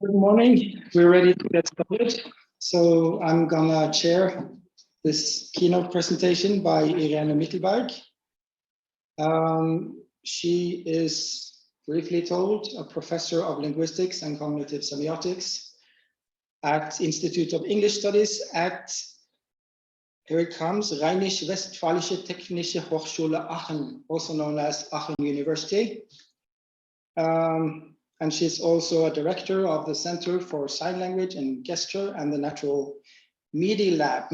Good morning. We're ready to get started. So I'm gonna chair this keynote presentation by Irene Mittelberg. She is, briefly told, a professor of linguistics and cognitive semiotics at Institute of English Studies at, here it comes, Rheinisch-Westfälische Technische Hochschule Aachen, also known as Aachen University. And she's also a director of the Center for Sign Language and Gesture and the Natural Media Lab.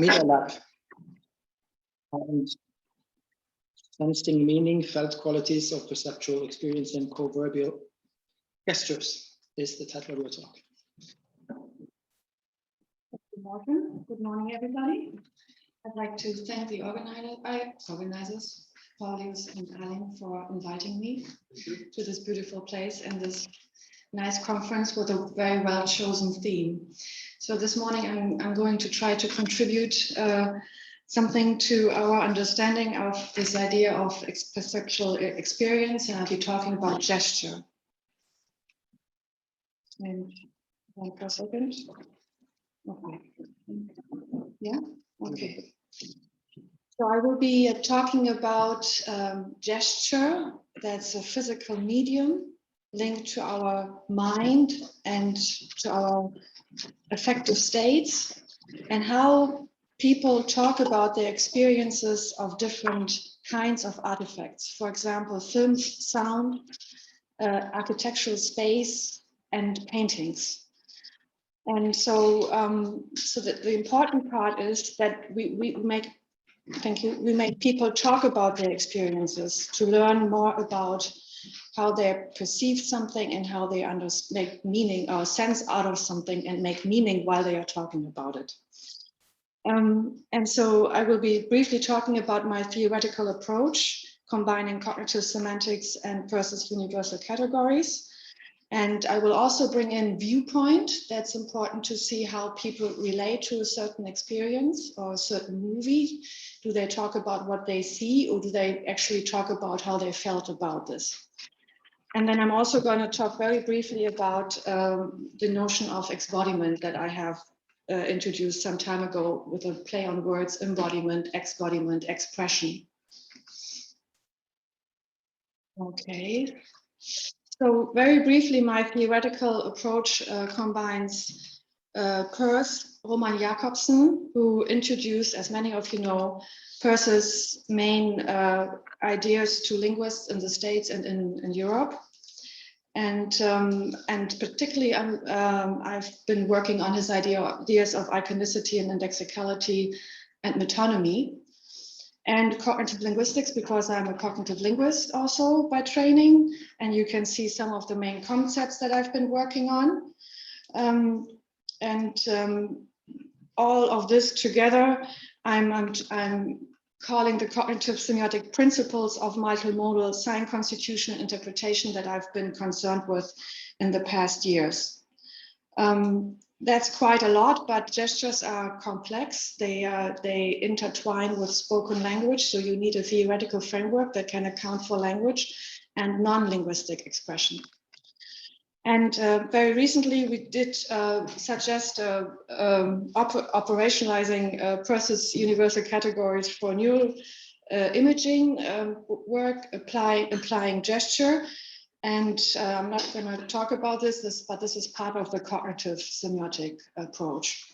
And sensing meaning, felt qualities of perceptual experience and Coverbial gestures is the title of your talk. Good morning, everybody. I'd like to thank the organizers, Paulius and Aline, for inviting me to this beautiful place and this nice conference with a very well chosen theme. So this morning I'm going to try to contribute something to our understanding of this idea of perceptual experience, and I'll be talking about gesture. And one per second. Okay. Yeah. Okay. So I will be talking about gesture. That's a physical medium linked to our mind and to our affective states, and how people talk about their experiences of different kinds of artifacts. For example, film, sound, architectural space, and paintings. And so, so that the important part is that we make people talk about their experiences to learn more about how they perceive something and how they make meaning or sense out of something and make meaning while they are talking about it. And so I will be briefly talking about my theoretical approach, combining cognitive semantics and versus universal categories. And I will also bring in viewpoint. That's important to see how people relate to a certain experience or a certain movie. Do they talk about what they see, or do they actually talk about how they felt about this? And then I'm also going to talk very briefly about the notion of embodiment that I have introduced some time ago with a play on words: embodiment, exbodiment, expression. Okay. So very briefly, my theoretical approach combines Peirce, Roman Jakobsen, who introduced, as many of you know, Peirce's main ideas to linguists in the States and in Europe. And particularly I've been working on his ideas of iconicity and indexicality and metonymy, and cognitive linguistics, because I'm a cognitive linguist also by training, and you can see some of the main concepts that I've been working on. All of this together, I'm calling the cognitive semiotic principles of multimodal sign constitution and interpretation that I've been concerned with in the past years. That's quite a lot, but gestures are complex. They intertwine with spoken language, so you need a theoretical framework that can account for language and non-linguistic expression. And very recently, we did suggest operationalizing Peirce's universal categories for neural imaging work, applying gesture. And I'm not going to talk about this, but this is part of the cognitive semiotic approach.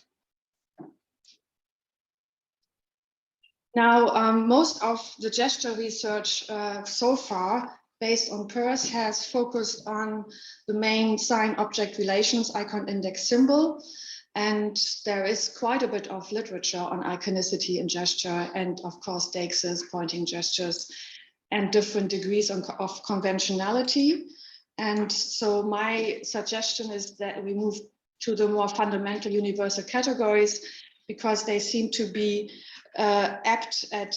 Now, most of the gesture research so far, based on Peirce, has focused on the main sign-object relations, icon, index, symbol. And there is quite a bit of literature on iconicity in gesture, and of course, deixes, pointing gestures, and different degrees of conventionality. And so my suggestion is that we move to the more fundamental universal categories, because they seem to be apt at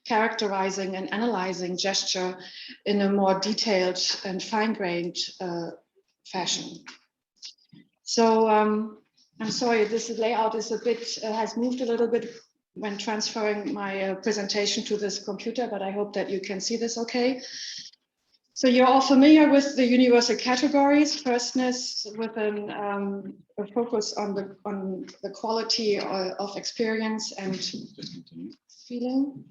characterizing and analyzing gesture in a more detailed and fine-grained fashion. So I'm sorry, this layout is a bit, has moved a little bit when transferring my presentation to this computer, but I hope that you can see this okay. So you're all familiar with the universal categories, firstness with a focus on the quality of experience and feeling.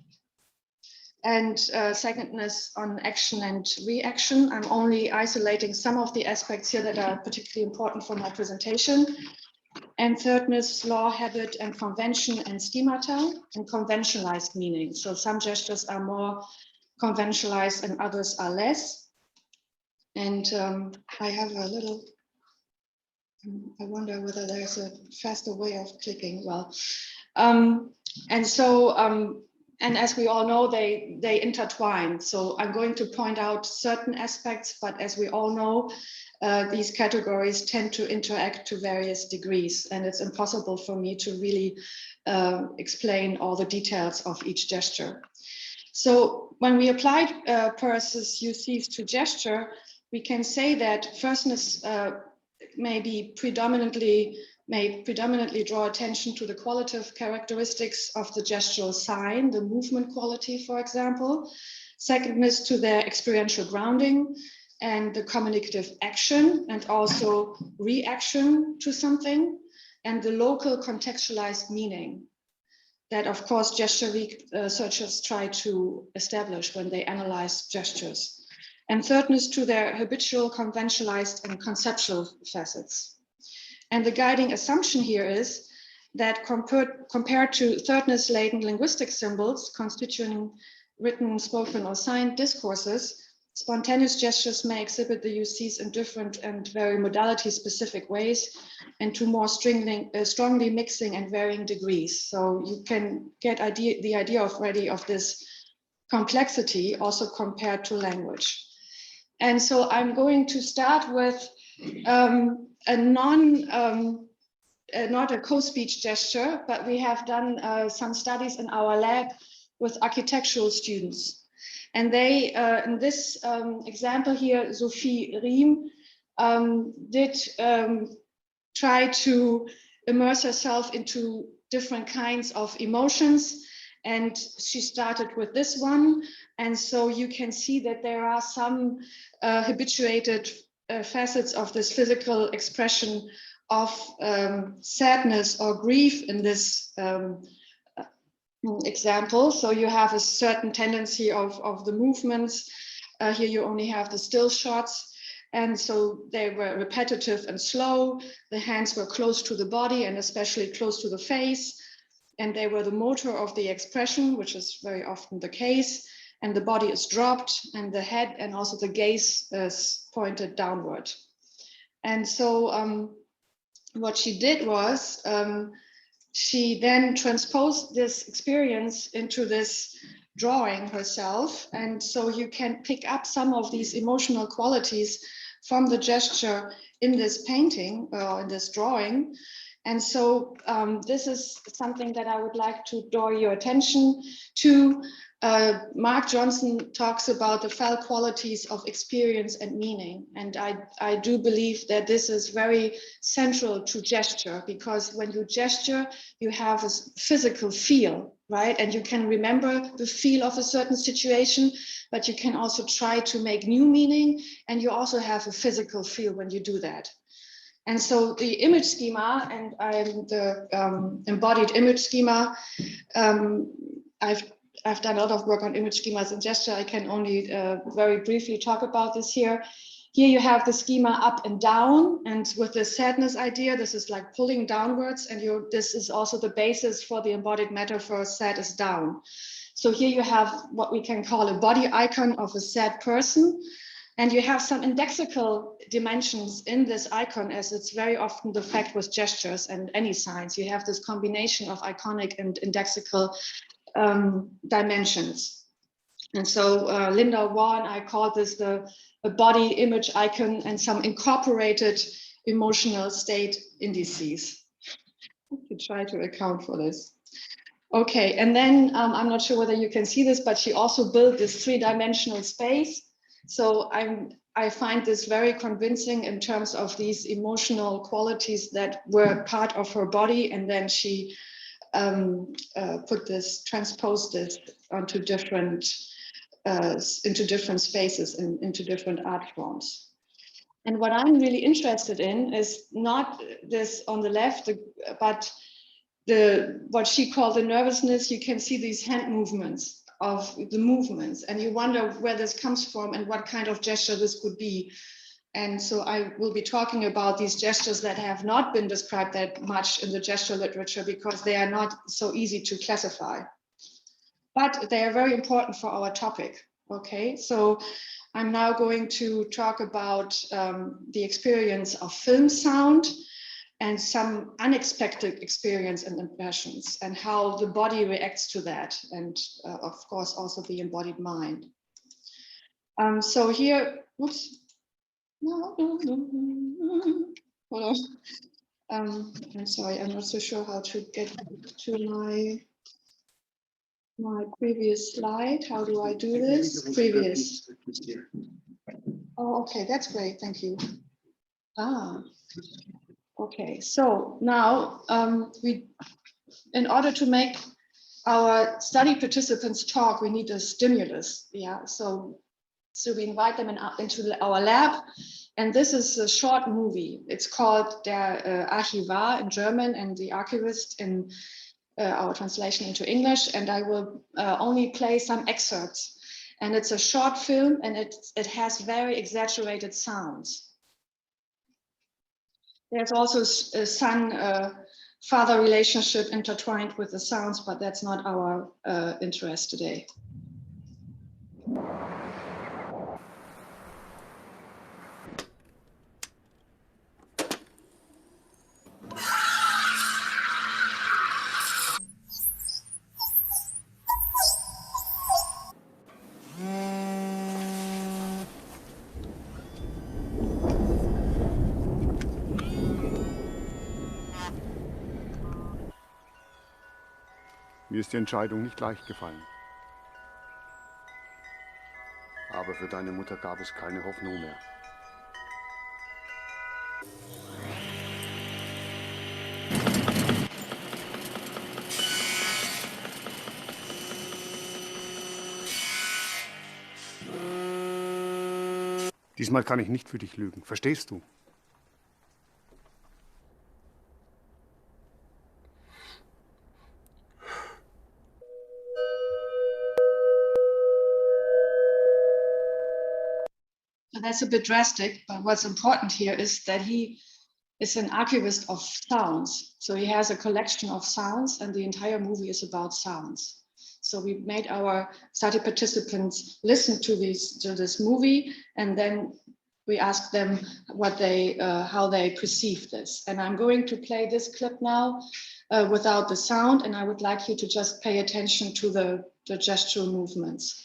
And secondness on action and reaction. I'm only isolating some of the aspects here that are particularly important for my presentation. And thirdness, law, habit, and convention and schemata, and conventionalized meaning. So some gestures are more conventionalized and others are less. And I have a little, I wonder whether there's a faster way of clicking. Well, and as we all know, they intertwine. So I'm going to point out certain aspects, but as we all know, these categories tend to interact to various degrees, and it's impossible for me to really explain all the details of each gesture. So when we applied Peirce's UCs to gesture, we can say that firstness may predominantly draw attention to the qualitative characteristics of the gestural sign, the movement quality, for example. Secondness to their experiential grounding and the communicative action and also reaction to something, and the local contextualized meaning that, of course, gesture researchers try to establish when they analyze gestures. And thirdness to their habitual, conventionalized, and conceptual facets. And the guiding assumption here is that compared to thirdness-laden linguistic symbols constituting written, spoken, or signed discourses, spontaneous gestures may exhibit the UCs in different and very modality-specific ways and to more strongly mixing and varying degrees. So you can get the idea already of this complexity also compared to language. And so I'm going to start with not a co-speech gesture, but we have done some studies in our lab with architectural students. And they, in this example here, Sophie Riem did try to immerse herself into different kinds of emotions. And she started with this one. And so you can see that there are some habituated facets of this physical expression of sadness or grief in this example. So you have a certain tendency of the movements. Here you only have the still shots. And so they were repetitive and slow. The hands were close to the body and especially close to the face. And they were the motor of the expression, which is very often the case. And the body is dropped and the head and also the gaze is pointed downward. And so what she did was she then transposed this experience into this drawing herself. And so you can pick up some of these emotional qualities from the gesture in this painting or in this drawing. And so this is something that I would like to draw your attention to. Mark Johnson talks about the felt qualities of experience and meaning. And I do believe that this is very central to gesture, because when you gesture, you have a physical feel, right? And you can remember the feel of a certain situation, but you can also try to make new meaning. And you also have a physical feel when you do that. And so the image schema, and I'm the embodied image schema, I've done a lot of work on image schemas and gesture. I can only very briefly talk about this here. Here you have the schema up and down, and with the sadness idea, this is like pulling downwards, and this is also the basis for the embodied metaphor, sad is down. So here you have what we can call a body icon of a sad person, and you have some indexical dimensions in this icon, as it's very often the fact with gestures and any signs. You have this combination of iconic and indexical dimensions. And so Linda Warren, I call this a body image icon and some incorporated emotional state indices to try to account for this. Okay, and then I'm not sure whether you can see this, but she also built this three-dimensional space. So I find this very convincing in terms of these emotional qualities that were part of her body, and then she transposed this onto different into different spaces and into different art forms. And what I'm really interested in is not this on the left, but what she called the nervousness. You can see these hand movements of the movements, and you wonder where this comes from and what kind of gesture this could be. And so I will be talking about these gestures that have not been described that much in the gesture literature because they are not so easy to classify. But they are very important for our topic. Okay, so I'm now going to talk about the experience of film sound and some unexpected experience and impressions and how the body reacts to that. And of course, also the embodied mind. So here, oops. No. Hold on. I'm sorry, I'm not so sure how to get to my previous slide. How do I do this? Previous. Oh, okay, that's great. Thank you. Okay, so now in order to make our study participants talk, we need a stimulus. Yeah, so we invite them into our lab, and this is a short movie. It's called Der Archivar in German and The Archivist in our translation into English, and I will only play some excerpts. And it's a short film, and it has very exaggerated sounds. There's also a son-father relationship intertwined with the sounds, but that's not our interest today. Mir ist die Entscheidung nicht leicht gefallen. Aber für deine Mutter gab es keine Hoffnung mehr. Diesmal kann ich nicht für dich lügen, verstehst du? That's a bit drastic, but what's important here is that he is an archivist of sounds. So he has a collection of sounds, and the entire movie is about sounds. So we made our study participants listen to this movie, and then we asked them how they perceive this. And I'm going to play this clip now without the sound, and I would like you to just pay attention to the gestural movements.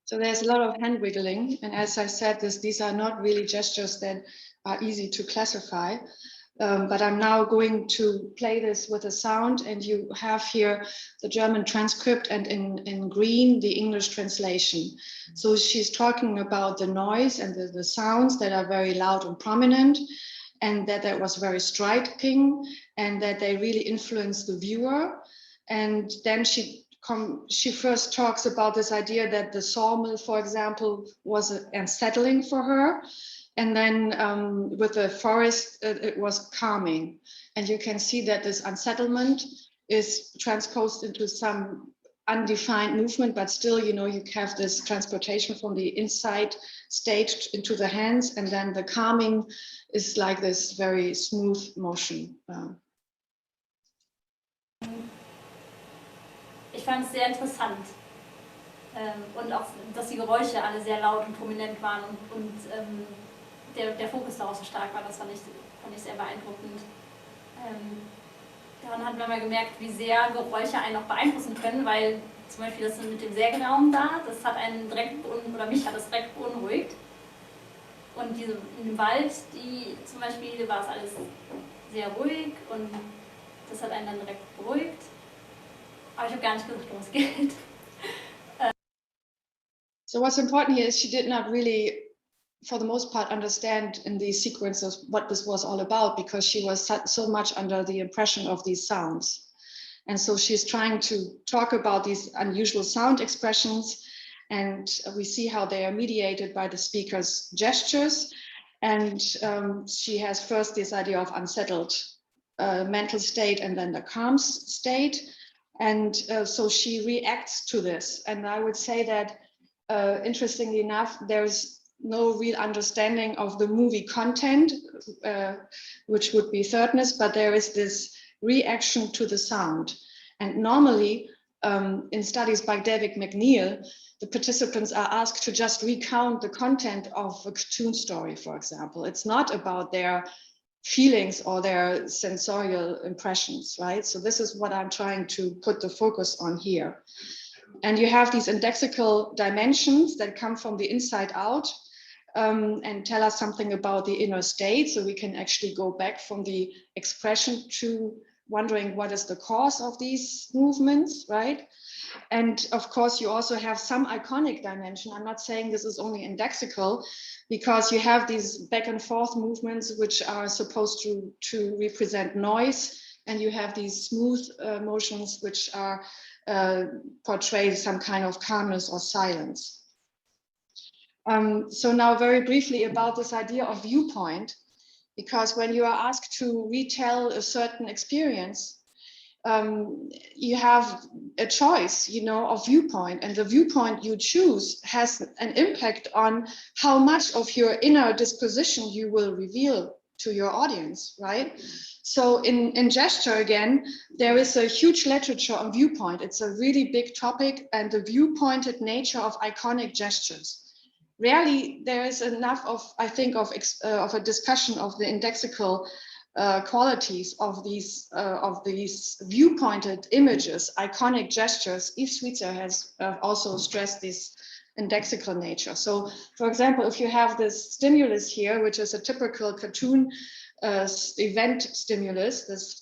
So there's a lot of hand wiggling. And as I said, these are not really gestures that are easy to classify. But I'm now going to play this with a sound, and you have here the German transcript and in green, the English translation. So she's talking about the noise and the sounds that are very loud and prominent, and that was very striking, and that they really influence the viewer. And then she first talks about this idea that the sawmill, for example, was unsettling for her. And then with the forest, it was calming. And you can see that this unsettlement is transposed into some undefined movement, but still, you have this transportation from the inside stage into the hands. And then the calming is like this very smooth motion. Ich fand es sehr interessant und auch, dass die Geräusche alle sehr laut und prominent waren und der Fokus darauf so stark war, das fand ich sehr beeindruckend. daran hat man mal gemerkt, wie sehr Geräusche einen auch beeinflussen können, weil zum Beispiel das mit dem Sägeraum da, das hat einen direkt oder mich hat das direkt beunruhigt. Und diese, in dem Wald, die zum Beispiel, war es alles sehr ruhig und das hat einen dann direkt beruhigt. Aber ich habe gar nicht gesagt, worum es geht. So what's important here is she did not really, for the most part, understand in these sequences what this was all about, because she was so much under the impression of these sounds. And so she's trying to talk about these unusual sound expressions, and we see how they are mediated by the speaker's gestures. And she has first this idea of unsettled mental state and then the calm state. And so she reacts to this. And I would say that, interestingly enough, there's no real understanding of the movie content, which would be thirdness, but there is this reaction to the sound. And normally, in studies by David McNeil, the participants are asked to just recount the content of a cartoon story, for example. It's not about their feelings or their sensorial impressions, right? So this is what I'm trying to put the focus on here. And you have these indexical dimensions that come from the inside out and tell us something about the inner state. So we can actually go back from the expression to wondering what is the cause of these movements, right? And of course, you also have some iconic dimension. I'm not saying this is only indexical, because you have these back and forth movements which are supposed to represent noise, and you have these smooth motions which are portray some kind of calmness or silence. So now very briefly about this idea of viewpoint, because when you are asked to retell a certain experience, you have a choice, you know, of viewpoint, and the viewpoint you choose has an impact on how much of your inner disposition you will reveal to your audience, right? So in gesture, again, there is a huge literature on viewpoint. It's a really big topic, and the viewpointed nature of iconic gestures. Rarely there is enough of, I think, of a discussion of the indexical qualities of these viewpointed images, iconic gestures. Yves Sweetser has also stressed this indexical nature. So, for example, if you have this stimulus here, which is a typical cartoon event stimulus, this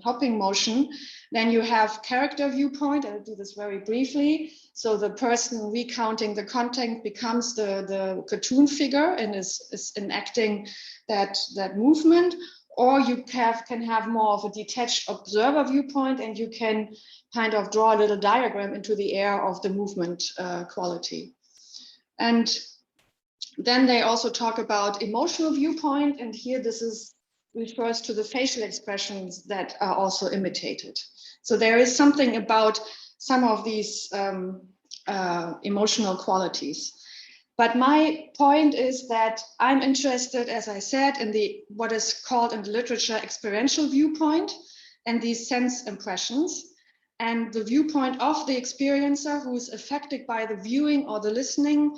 hopping motion, then you have character viewpoint. I'll do this very briefly. So the person recounting the content becomes the cartoon figure and is enacting that movement. Or you can have more of a detached observer viewpoint, and you can kind of draw a little diagram into the air of the movement quality. And then they also talk about emotional viewpoint, and here this refers to the facial expressions that are also imitated. So there is something about some of these emotional qualities. But my point is that I'm interested, as I said, in what is called in the literature experiential viewpoint and these sense impressions, and the viewpoint of the experiencer who is affected by the viewing or the listening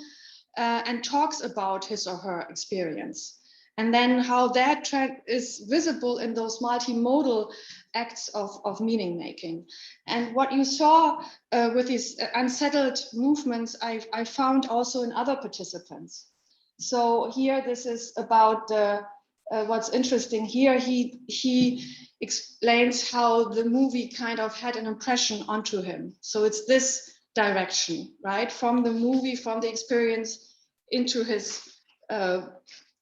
and talks about his or her experience. And then how that is visible in those multimodal acts of meaning making. And what you saw with these unsettled movements, I found also in other participants. So here, this is about what's interesting here. He explains how the movie kind of had an impression onto him. So it's this direction, right? From the movie, from the experience into his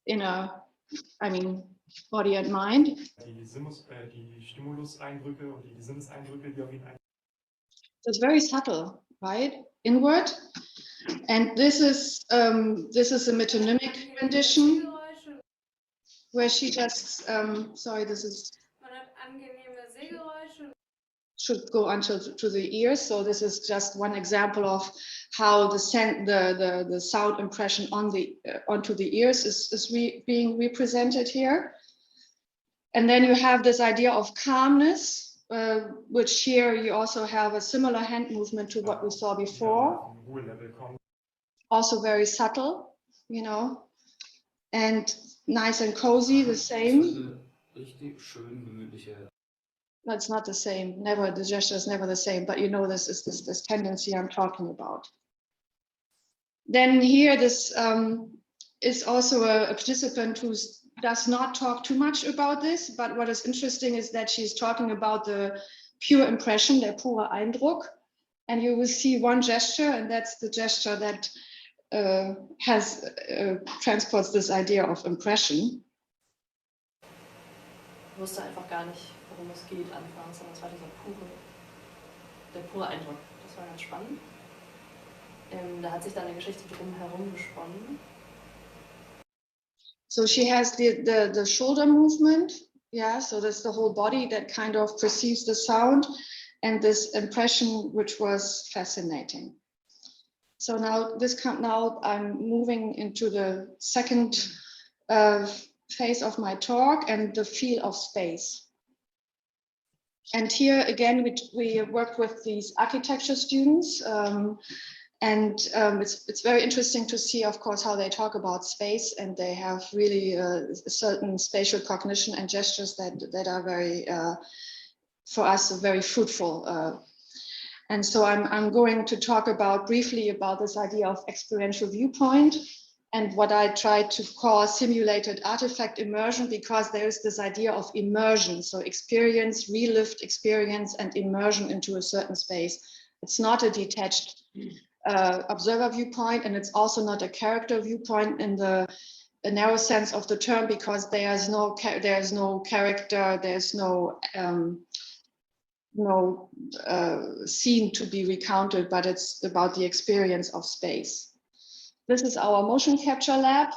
inner, body and mind. Die Stimuluseindrücke und die Sinneseindrücke, die auf ihn It's very subtle, right? Inward. And this is a metonymic rendition where she just, sorry, this is, should go until to the ears. So this is just one example of how the sound impression onto the ears is being represented here. And then you have this idea of calmness, which here you also have a similar hand movement to what we saw before. Also very subtle, you know, and nice and cozy, the same. Richtig schön gemütliche No, it's not the same. Never, the gesture is never the same, but you know this is this tendency I'm talking about. Then here, this is also a participant who does not talk too much about this, but what is interesting is that she's talking about the pure impression, der pure Eindruck. And you will see one gesture, and that's the gesture that transports this idea of impression. Ich wusste einfach gar nicht, worum es geht anfangs, sondern es war der pure Eindruck. Das war ganz spannend. Da hat sich dann eine Geschichte drum herum gesponnen. So she has the shoulder movement, yeah, so that's the whole body that kind of perceives the sound, and this impression which was fascinating. So now I'm moving into the second phase of my talk, and the feel of space. And here again, we work with these architecture students, it's very interesting to see, of course, how they talk about space, and they have really a certain spatial cognition and gestures that are very, for us, very fruitful. And so I'm going to talk briefly about this idea of experiential viewpoint, and what I try to call simulated artifact immersion, because there's this idea of immersion. So experience, relived experience, and immersion into a certain space. It's not a detached observer viewpoint, and it's also not a character viewpoint in the narrow sense of the term, because there's no character, there's no scene to be recounted, but it's about the experience of space. This is our motion capture lab,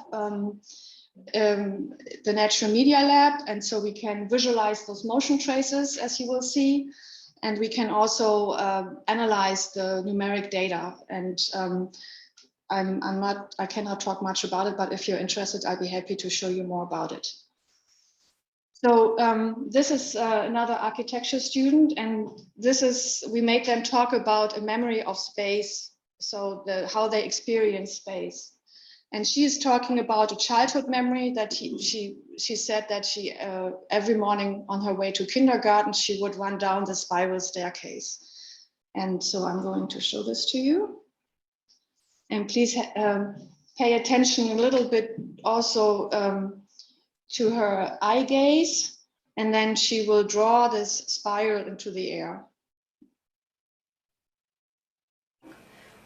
the natural media lab, and so we can visualize those motion traces, as you will see, and we can also analyze the numeric data. And I cannot talk much about it, but if you're interested, I'd be happy to show you more about it. So this is another architecture student, and we made them talk about a memory of space, so how they experience space. And she is talking about a childhood memory that she said that she every morning on her way to kindergarten, she would run down the spiral staircase. And so I'm going to show this to you. And please pay attention a little bit also to her eye gaze, and then she will draw this spiral into the air.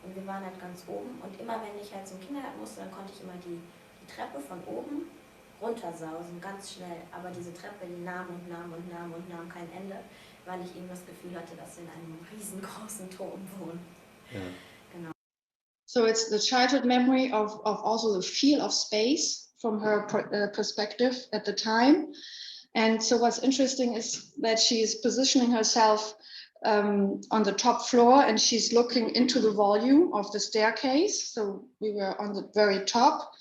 Und wir waren halt ganz oben, und immer wenn ich halt zum Kindergarten musste, dann konnte ich immer die Treppe von oben runtersausen, ganz schnell. Aber diese Treppe, die nahm und nahm und nahm und nahm kein Ende, weil ich eben das Gefühl hatte, dass wir in einem riesengroßen Turm wohnen. Ja. Genau. So it's the childhood memory of also the feel of space from her perspective at the time. And so what's interesting is that she's positioning herself on the top floor, and she's looking into the volume of the staircase. So we were on the very top,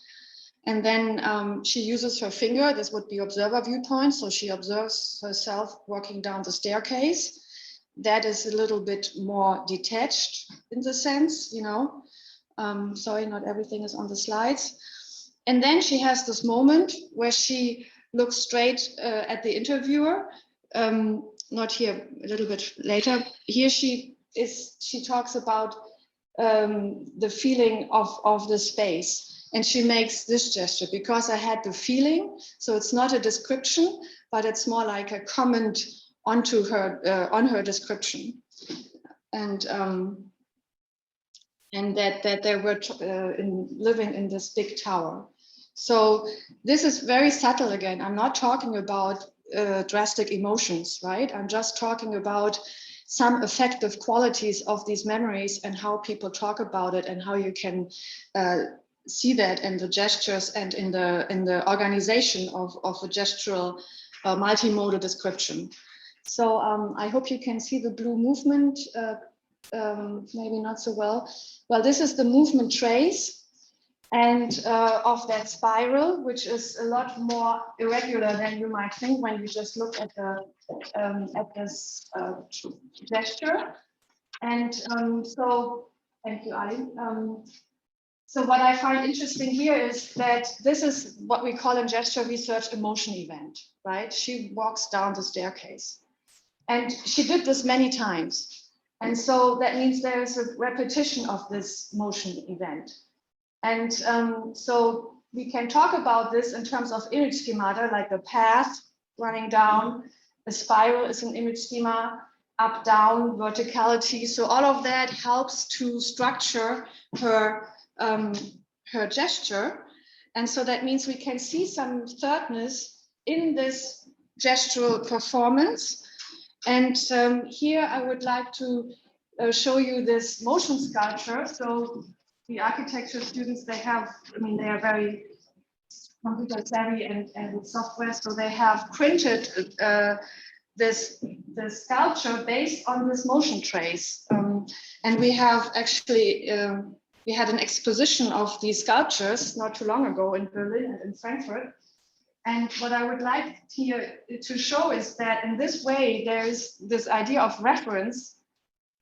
and then she uses her finger. This would be observer viewpoint. So she observes herself walking down the staircase. That is a little bit more detached in the sense, you know. Sorry, not everything is on the slides. And then she has this moment where she looks straight at the interviewer. Not here, a little bit later. Here she talks about the feeling of the space, and she makes this gesture, because I had the feeling. So it's not a description, but it's more like a comment onto her on her description, and that they were living in this big tower. So this is very subtle again. I'm not talking about drastic emotions, right? I'm just talking about some affective qualities of these memories and how people talk about it, and how you can see that in the gestures and in the organization of a gestural multimodal description. So I hope you can see the blue movement, maybe not so well. Well, this is the movement trace, and of that spiral, which is a lot more irregular than you might think when you just look at this gesture. And so, thank you, Ali. So what I find interesting here is that this is what we call in gesture research a motion event, right? She walks down the staircase. And she did this many times. And so that means there is a repetition of this motion event. And so we can talk about this in terms of image schemata, like the path running down, a spiral is an image schema, up, down, verticality. So all of that helps to structure her, her gesture. And so that means we can see some thirdness in this gestural performance. And here I would like to show you this motion sculpture. So the architecture students, they have, I mean, they are very computer savvy and with software, so they have printed this sculpture based on this motion trace. And we have actually, we had an exposition of these sculptures not too long ago in Berlin and in Frankfurt. And what I would like here to show is that in this way, there is this idea of reference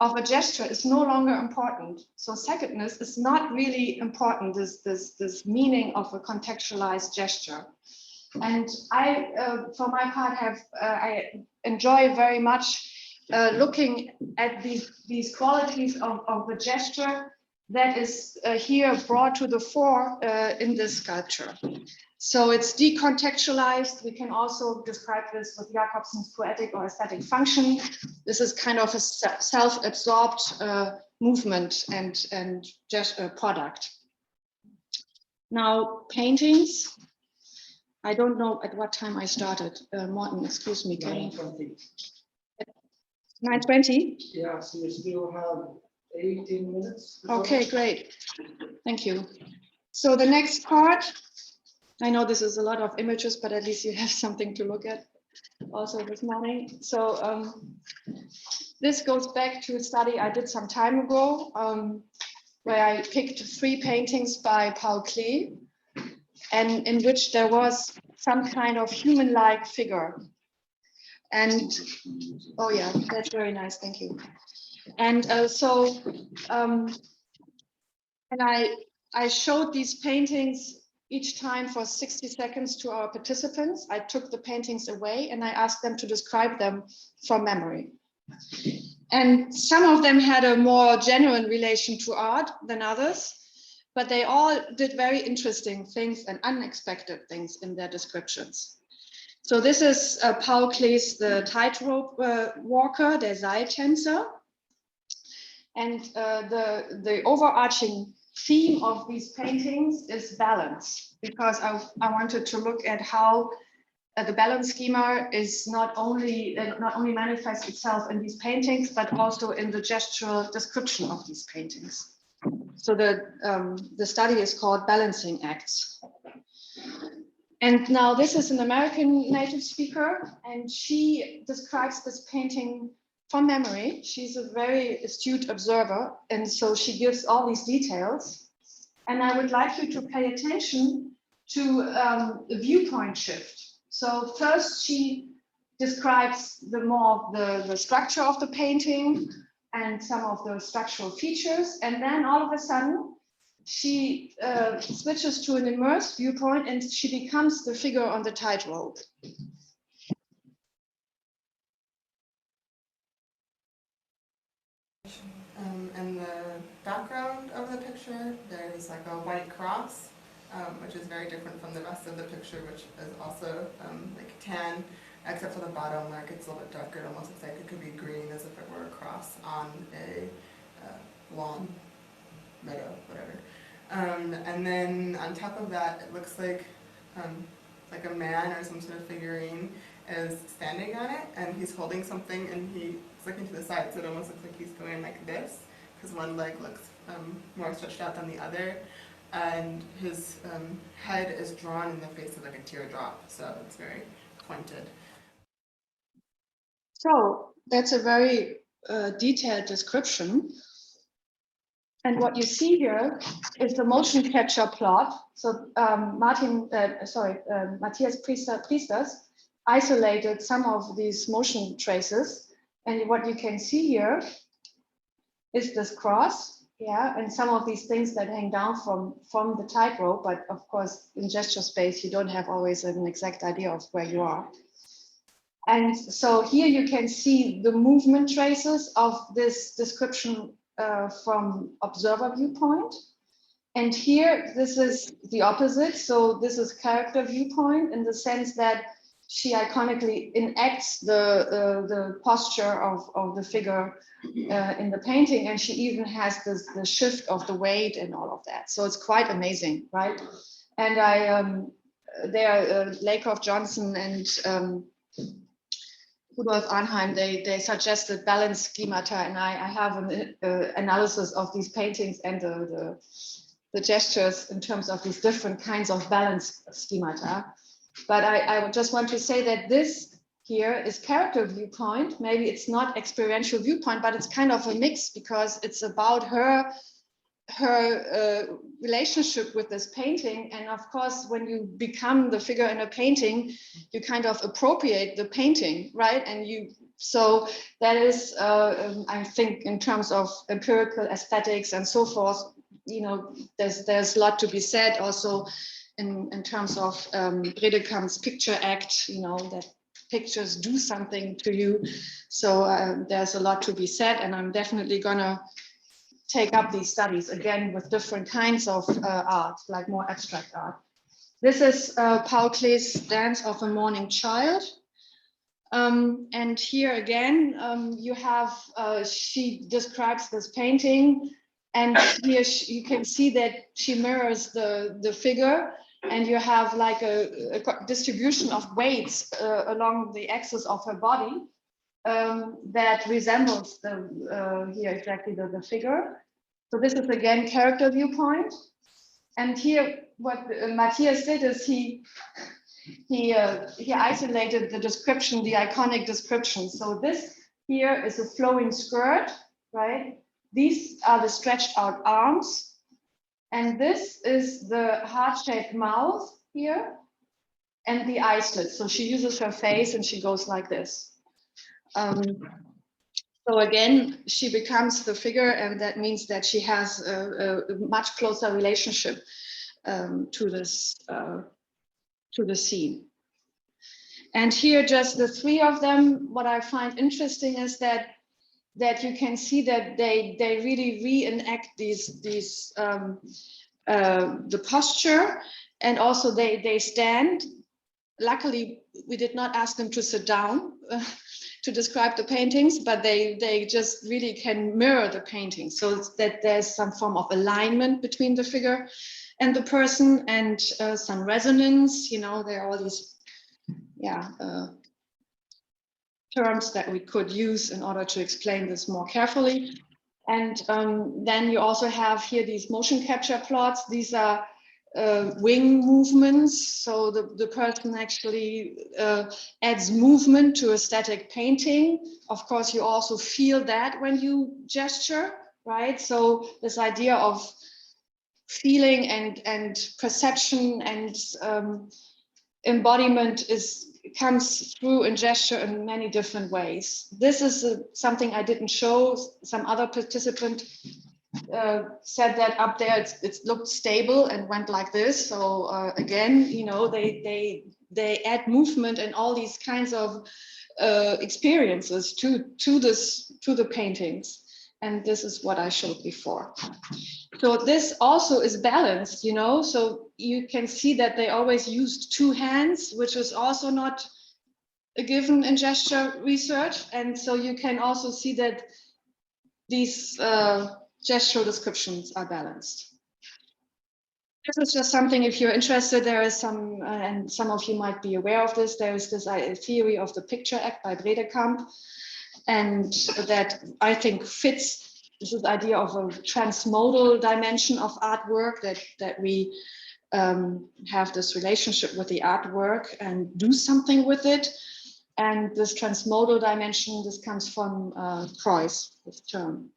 of a gesture is no longer important. So secondness is not really important, this meaning of a contextualized gesture. And I, for my part, I enjoy very much looking at these qualities of the gesture that is here brought to the fore in this sculpture. So it's decontextualized. We can also describe this with Jakobson's poetic or aesthetic function. This is kind of a self-absorbed movement and product. Now, paintings. I don't know at what time I started. Morten, excuse me. 9:20. 9:20? Yeah, so you still have 18 minutes. Okay, great. Thank you. So the next part, I know this is a lot of images, but at least you have something to look at also this morning. So this goes back to a study I did some time ago, where I picked 3 paintings by Paul Klee, and in which there was some kind of human-like figure. And, oh yeah, that's very nice, thank you. And and I showed these paintings each time for 60 seconds to our participants. I took the paintings away and I asked them to describe them from memory. And some of them had a more genuine relation to art than others, but they all did very interesting things and unexpected things in their descriptions. So this is Paul Klee's The Tightrope Walker, der Seiltänzer. And the overarching theme of these paintings is balance, because I wanted to look at how the balance schema is not only manifests itself in these paintings, but also in the gestural description of these paintings. So the study is called Balancing Acts. And now this is an American native speaker, and she describes this painting from memory. She's a very astute observer, and so she gives all these details. And I would like you to pay attention to the viewpoint shift. So first she describes the structure of the painting and some of the structural features, and then all of a sudden she switches to an immersed viewpoint and she becomes the figure on the tightrope. In the background of the picture, there's like a white cross, which is very different from the rest of the picture, which is also like tan, except for the bottom, like it's a little bit darker. It almost looks like it could be green, as if it were a cross on a lawn, meadow, whatever. And then on top of that, it looks like a man or some sort of figurine is standing on it, and he's holding something, and he's looking to the side, so it almost looks like he's going like this, because one leg looks more stretched out than the other, and his head is drawn in the face of like a teardrop, so it's very pointed. So that's a very detailed description. And what you see here is the motion capture plot. So Matthias Priesters isolated some of these motion traces. And what you can see here is this cross, yeah, and some of these things that hang down from the tightrope. But of course, in gesture space, you don't have always an exact idea of where you are. And so here you can see the movement traces of this description from observer viewpoint. And here, this is the opposite. So this is character viewpoint in the sense that she iconically enacts the posture of the figure in the painting. And she even has the shift of the weight and all of that. So it's quite amazing, right? And Lakoff Johnson and Rudolf Arnheim, they suggested balanced schemata. And I have an analysis of these paintings and the gestures in terms of these different kinds of balanced schemata. But I just want to say that this here is character viewpoint. Maybe it's not experiential viewpoint, but it's kind of a mix because it's about her relationship with this painting. And of course, when you become the figure in a painting, you kind of appropriate the painting, right? And so that is, I think, in terms of empirical aesthetics and so forth, you know, there's a lot to be said also in terms of Bredekamp's picture act, you know, that pictures do something to you. So there's a lot to be said, and I'm definitely gonna take up these studies again with different kinds of art, like more abstract art. This is Paul Klee's Dance of a Mourning Child. And here again, you have, she describes this painting, and here you can see that she mirrors the figure, and you have like a distribution of weights along the axis of her body that resembles here exactly the figure. So this is again character viewpoint. And here what Matthias did is he isolated the description, the iconic description. So this here is a flowing skirt, right? These are the stretched out arms. And this is the heart-shaped mouth here and the eye slit. So she uses her face and she goes like this. So again, she becomes the figure, and that means that she has a much closer relationship to the scene. And here, just the three of them, what I find interesting is that you can see that they really reenact the posture, and also they stand. Luckily, we did not ask them to sit down to describe the paintings, but they just really can mirror the painting. So that there's some form of alignment between the figure and the person, and some resonance. You know, there are all these terms that we could use in order to explain this more carefully. And then you also have here these motion capture plots. These are wing movements. So the person actually adds movement to a static painting. Of course, you also feel that when you gesture, right? So this idea of feeling and perception and embodiment comes through in gesture in many different ways. This is something I didn't show. Some other participant said that up there it looked stable and went like this. So again, you know, they add movement and all these kinds of experiences to the paintings. And this is what I showed before. So this also is balanced, you know, so you can see that they always used two hands, which is also not a given in gesture research. And so you can also see that these gestural descriptions are balanced. This is just something, if you're interested, there is some, and some of you might be aware of this, there is this theory of the picture act by Bredekamp, and that I think fits this idea of a transmodal dimension of artwork, that we have this relationship with the artwork and do something with it. And this transmodal dimension, this comes from Preuss, this term.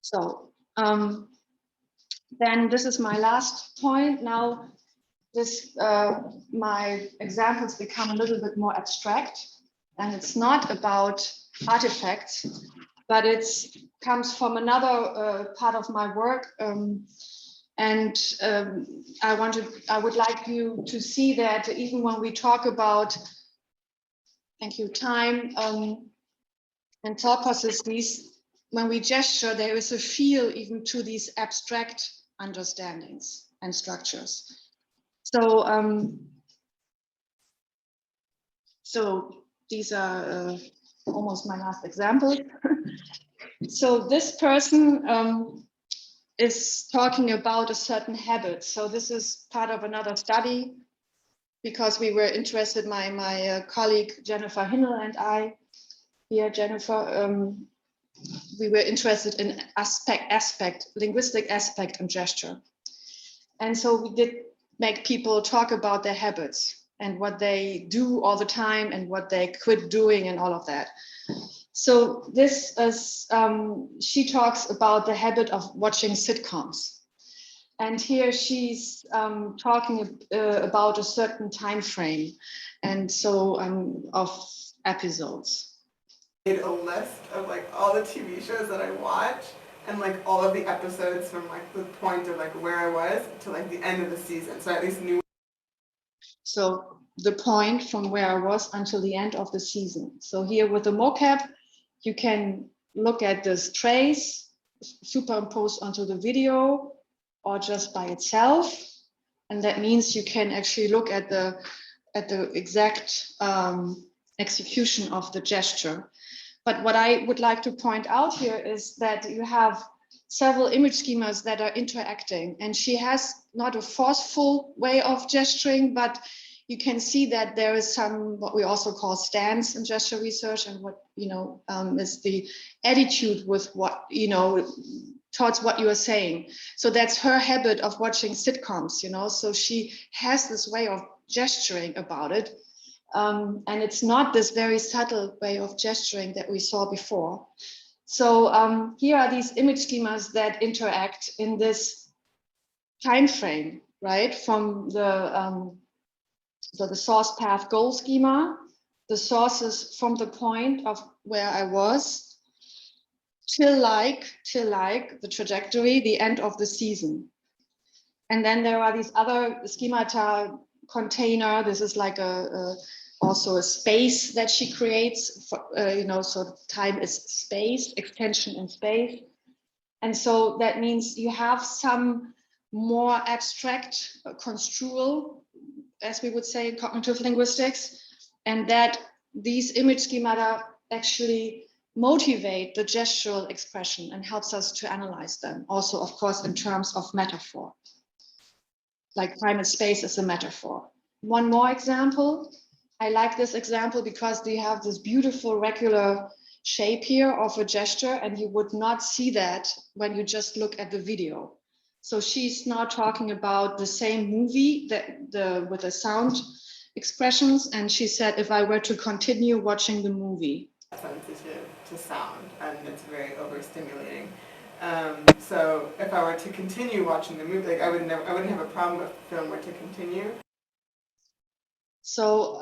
So then this is my last point. Now my examples become a little bit more abstract, and it's not about artifacts, but it comes from another part of my work. I would like you to see that even when we talk about thank you, time and thought processes, when we gesture, there is a feel even to these abstract understandings and structures. So, so these are almost my last example. So this person is talking about a certain habit. So this is part of another study because we were interested, my colleague Jennifer Hinnell and I, here Jennifer, we were interested in linguistic aspect and gesture. And so we did make people talk about their habits and what they do all the time and what they quit doing and all of that. So this is, she talks about the habit of watching sitcoms. And here she's talking about a certain time frame and so of episodes. Made a list of like all the TV shows that I watch and like all of the episodes from like the point of like where I was to like the end of the season. So I at least knew. So the point from where I was until the end of the season. So here with the mocap, you can look at this trace superimposed onto the video or just by itself. And that means you can actually look at the exact execution of the gesture. But what I would like to point out here is that you have several image schemas that are interacting, and she has not a forceful way of gesturing, but you can see that there is some what we also call stance in gesture research, and what is the attitude with what towards what you are saying. So that's her habit of watching sitcoms, so she has this way of gesturing about it. And it's not this very subtle way of gesturing that we saw before. So here are these image schemas that interact in this time frame, right? From the source path goal schema, the sources from the point of where I was, till like the trajectory, the end of the season. And then there are these other schemata container. This is like also a space that she creates for, so time is space, extension in space. And so that means you have some more abstract construal, as we would say in cognitive linguistics, and that these image schemata actually motivate the gestural expression and helps us to analyze them. Also, of course, in terms of metaphor, like time and space is a metaphor. One more example. I like this example because they have this beautiful regular shape here of a gesture, and you would not see that when you just look at the video. So she's now talking about the same movie with the sound expressions, and she said, if I were to continue watching the movie. Sensitive to sound, and it's very overstimulating. So if I were to continue watching the movie, like I wouldn't have a problem if the film were to continue. So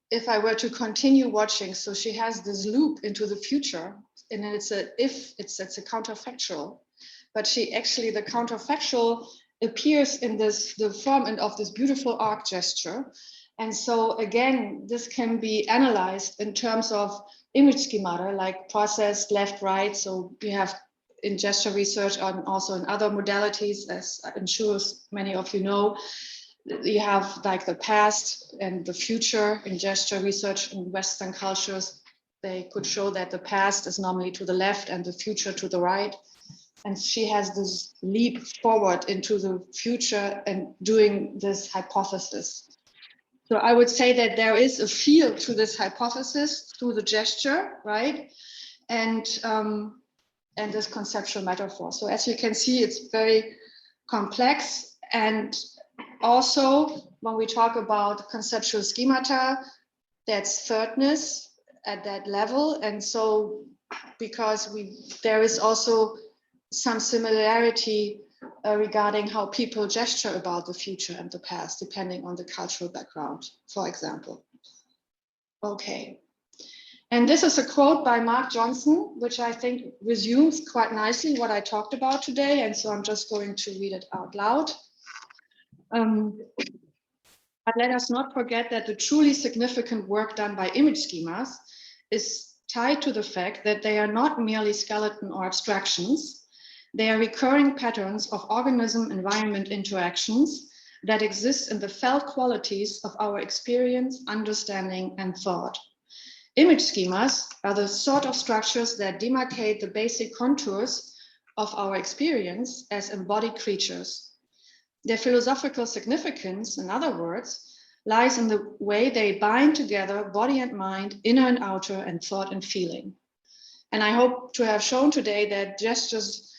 if I were to continue watching, so she has this loop into the future, and then it's a counterfactual, but the counterfactual appears in the form of this beautiful arc gesture. And so again, this can be analyzed in terms of image schemata, like process left, right. So we have in gesture research and also in other modalities, as I'm sure many of you know, you have like the past and the future in gesture research in Western cultures. They could show that the past is normally to the left and the future to the right. And she has this leap forward into the future and doing this hypothesis. So I would say that there is a feel to this hypothesis through the gesture, right? And this conceptual metaphor. So as you can see, it's very complex. And also, when we talk about conceptual schemata, that's thirdness at that level. And so because there is also some similarity regarding how people gesture about the future and the past, depending on the cultural background, for example. Okay. And this is a quote by Mark Johnson, which I think resumes quite nicely what I talked about today. And so I'm just going to read it out loud. But let us not forget that the truly significant work done by image schemas is tied to the fact that they are not merely skeleton or abstractions. They are recurring patterns of organism-environment interactions that exist in the felt qualities of our experience, understanding, and thought. Image schemas are the sort of structures that demarcate the basic contours of our experience as embodied creatures. Their philosophical significance, in other words, lies in the way they bind together body and mind, inner and outer, and thought and feeling. And I hope to have shown today that gestures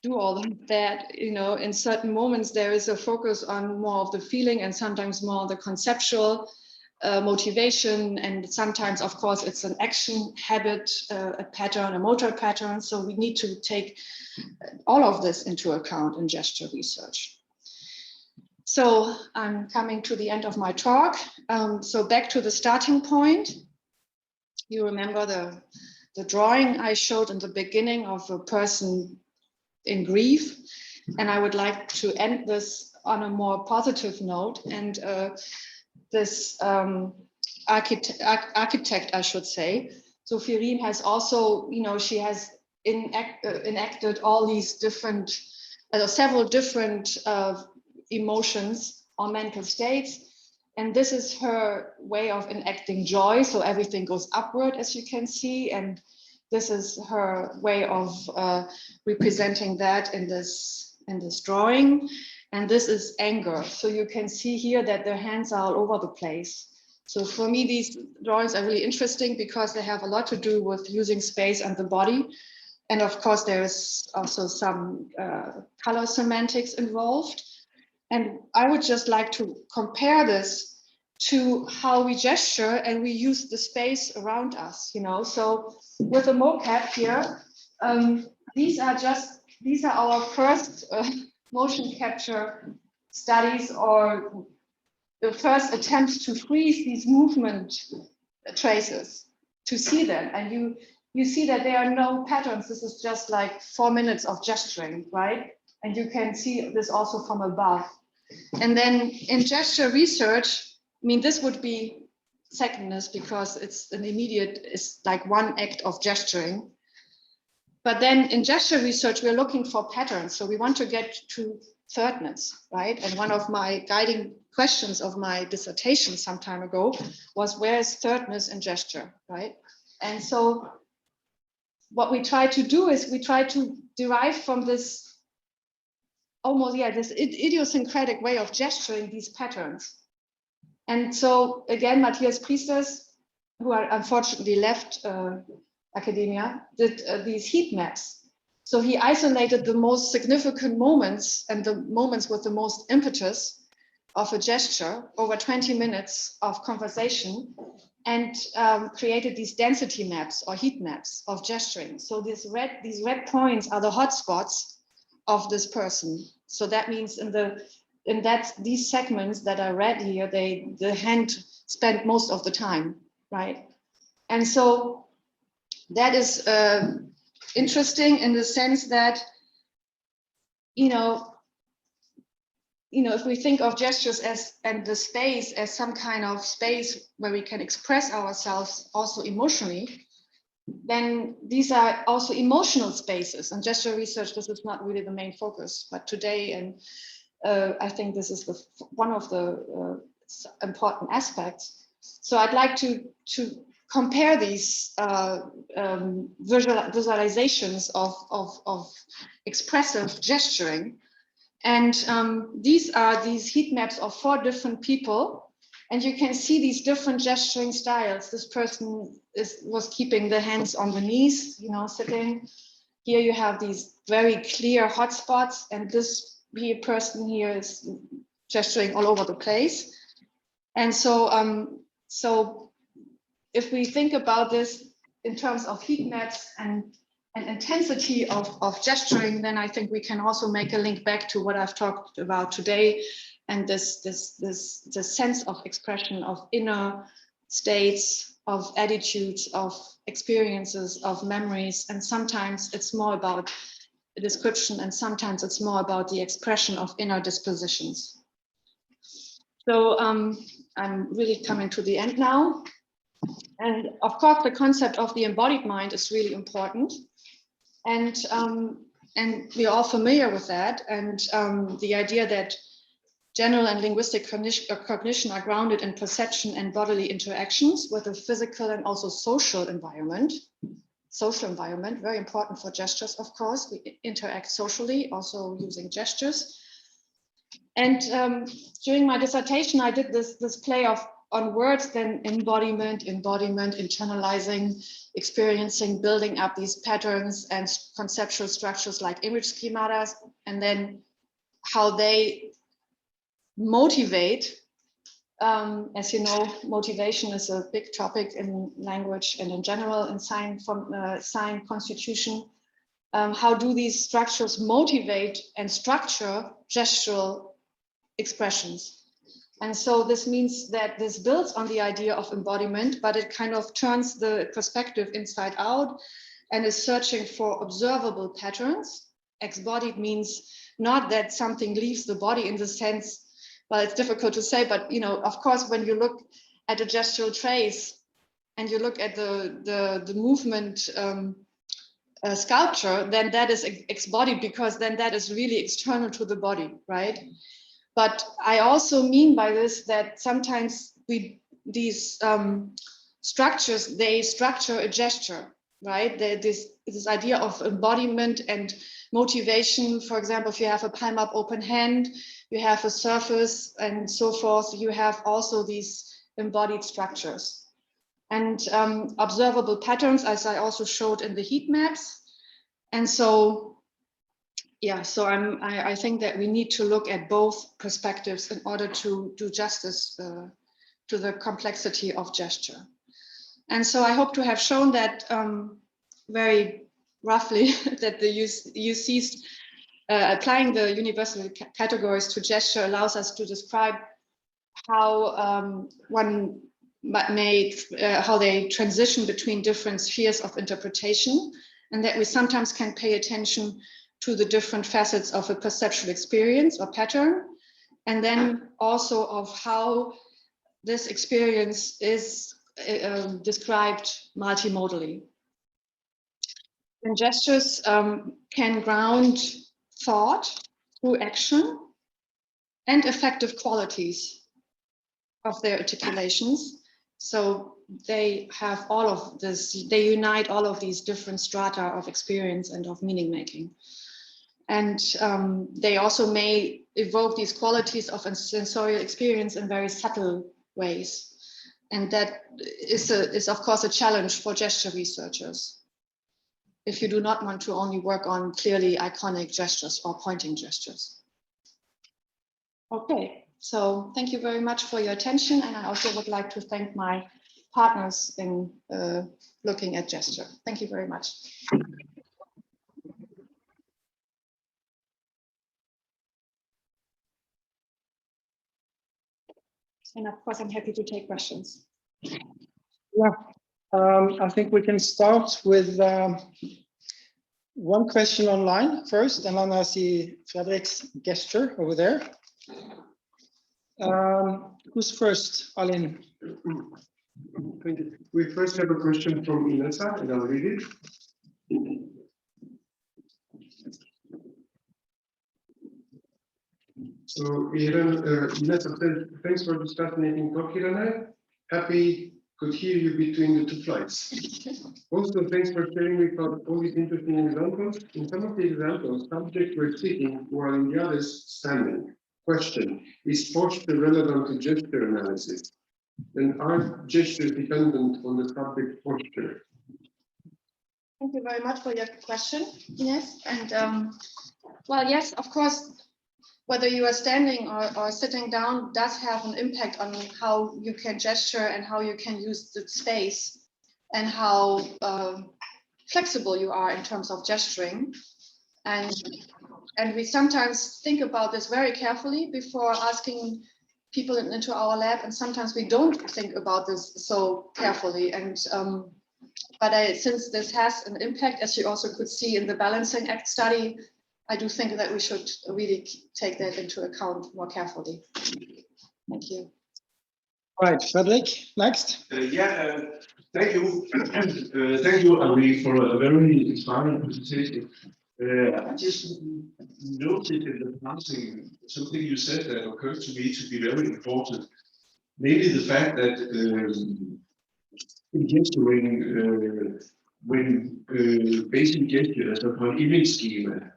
do all of that. You know, in certain moments, there is a focus on more of the feeling and sometimes more on the conceptual motivation. And sometimes, of course, it's an action habit, a pattern, a motor pattern. So we need to take all of this into account in gesture research. So I'm coming to the end of my talk. So back to the starting point. You remember the drawing I showed in the beginning of a person in grief. And I would like to end this on a more positive note. And this architect, I should say, so Irene has also, you know, she has enacted all these different, several different emotions or mental states. And this is her way of enacting joy. So everything goes upward, as you can see. And this is her way of representing that in this drawing. And this is anger. So you can see here that their hands are all over the place. So for me, these drawings are really interesting because they have a lot to do with using space and the body. And of course, there is also some color semantics involved. And I would just like to compare this to how we gesture and we use the space around us, you know. So with the mocap here, these are our first motion capture studies, or the first attempts to freeze these movement traces, to see them. And you see that there are no patterns. This is just like 4 minutes of gesturing, right? And you can see this also from above. And then in gesture research, I mean, this would be secondness because it's an immediate, it's like one act of gesturing. But then in gesture research, we're looking for patterns. So we want to get to thirdness, right? And one of my guiding questions of my dissertation some time ago was, where is thirdness in gesture, right? And so what we try to do is we try to derive from this almost, this idiosyncratic way of gesturing these patterns. And so again, Matthias Priesters, who are unfortunately left academia, did these heat maps. So he isolated the most significant moments and the moments with the most impetus of a gesture over 20 minutes of conversation, and created these density maps or heat maps of gesturing. So these red points are the hotspots of this person. So that means these segments that are red here, the hand spent most of the time, right? And so that is interesting in the sense that, if we think of gestures and the space as some kind of space where we can express ourselves also emotionally, then these are also emotional spaces. And gesture research, this is not really the main focus, but today, and I think this is one of the important aspects. So I'd like to compare these visualizations of expressive gesturing. And these are these heat maps of 4 different people. And you can see these different gesturing styles. This person was keeping the hands on the knees, sitting. Here you have these very clear hotspots, and this person here is gesturing all over the place. And so, so if we think about this in terms of heat maps and intensity of gesturing, then I think we can also make a link back to what I've talked about today, and this sense of expression of inner states, of attitudes, of experiences, of memories. And sometimes it's more about a description, and sometimes it's more about the expression of inner dispositions. So I'm really coming to the end now. And of course, the concept of the embodied mind is really important. And we're all familiar with that. And the idea that general and linguistic cognition are grounded in perception and bodily interactions with a physical and also social environment. Social environment, very important for gestures, of course. We interact socially, also using gestures. And during my dissertation, I did this play on words, then embodiment, internalizing, experiencing, building up these patterns and conceptual structures like image schematas, and then how they motivate. As you know, motivation is a big topic in language and in general in sign constitution. How do these structures motivate and structure gestural expressions? And so this means that this builds on the idea of embodiment, but it kind of turns the perspective inside out and is searching for observable patterns. Embodied means not that something leaves the body in the sense, well, it's difficult to say, but of course, when you look at a gestural trace and you look at the movement sculpture, then that is embodied, because then that is really external to the body, right? But I also mean by this that sometimes these structures, they structure a gesture, right? This idea of embodiment and motivation. For example, if you have a palm up open hand, you have a surface and so forth, you have also these embodied structures. And observable patterns, as I also showed in the heat maps. And so, yeah, so I think that we need to look at both perspectives in order to do justice to the complexity of gesture. And so I hope to have shown that very roughly that the UCs applying the universal categories to gesture allows us to describe how one how they transition between different spheres of interpretation, and that we sometimes can pay attention to the different facets of a perceptual experience or pattern, and then also of how this experience is described multimodally. And gestures can ground thought through action and affective qualities of their articulations. So they have all of this, they unite all of these different strata of experience and of meaning making. And they also may evoke these qualities of a sensorial experience in very subtle ways. And that is of course a challenge for gesture researchers, if you do not want to only work on clearly iconic gestures or pointing gestures. Okay, so thank you very much for your attention. And I also would like to thank my partners in looking at gesture. Thank you very much. And of course, I'm happy to take questions. Yeah, I think we can start with one question online first, and then I see Fredrik's gesture over there. Who's first, Aline? Thank you. We first have a question from Inessa, and I'll read it. So, Inessa says, thanks for this fascinating talk, Irene. Happy could hear you between the two flights. Also, thanks for sharing with us all these interesting examples. In some of the examples, subjects were sitting while in the others standing. Question, is posture relevant to gesture analysis? And are gestures dependent on the subject posture? Thank you very much for your question, Ines. And well, yes, of course, whether you are standing or sitting down does have an impact on how you can gesture and how you can use the space and how flexible you are in terms of gesturing. And we sometimes think about this very carefully before asking people into our lab, and sometimes we don't think about this so carefully. And but since this has an impact, as you also could see in the balancing act study, I do think that we should really take that into account more carefully. Thank you. you. All right, Frederick, next. Thank you. Thank you, Irene, for a very inspiring presentation. I just noted in the passing something you said that occurred to me to be very important. Maybe the fact that in gesturing, when basic gesture as a image schema,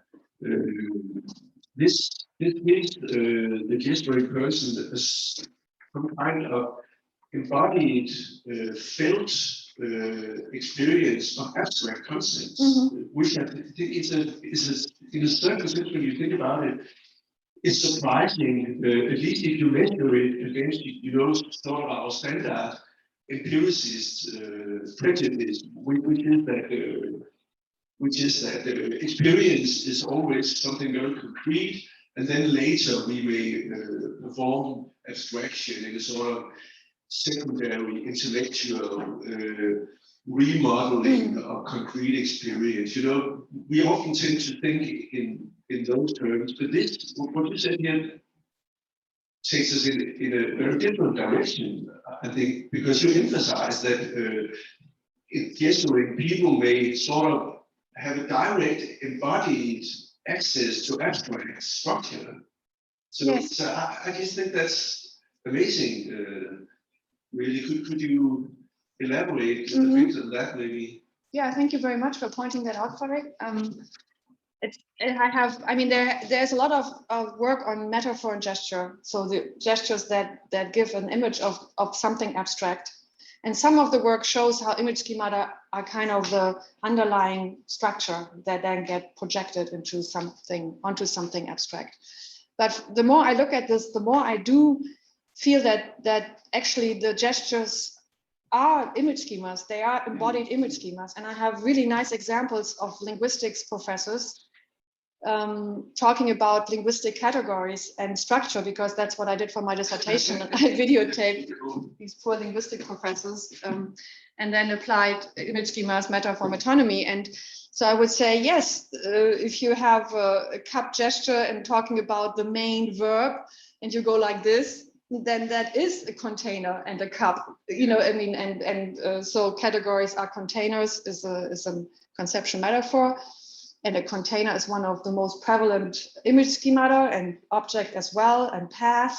this gives the gesturing person some kind of embodied, felt experience of abstract concepts, which I think is in a certain sense, when you think about it, it's surprising, at least if you measure it against, sort of our standard empiricist prejudice, which is that experience is always something very concrete, and then later we may perform abstraction in a sort of secondary intellectual remodeling of concrete experience. We often tend to think in those terms, but this, what you said here, takes us in a very different direction, I think, because you emphasize that in gesturing, people may sort of have a direct embodied access to abstract structure. So, Yes. so I just think that's amazing. Really, could you elaborate a bit on that, maybe? Yeah, thank you very much for pointing that out, Frederick. There's a lot of work on metaphor and gesture. So the gestures that give an image of something abstract. And some of the work shows how image schemata are kind of the underlying structure that then get projected onto something abstract. But the more I look at this, the more I do feel that actually the gestures are image schemas. They are embodied image schemas. And I have really nice examples of linguistics professors talking about linguistic categories and structure, because that's what I did for my dissertation. I videotaped these poor linguistic professors and then applied image schemas, metaphor, metonymy. And so I would say, yes, if you have a cup gesture and talking about the main verb and you go like this, then that is a container and a cup, so categories are containers is a conceptual metaphor. And a container is one of the most prevalent image schemata, and object as well, and path.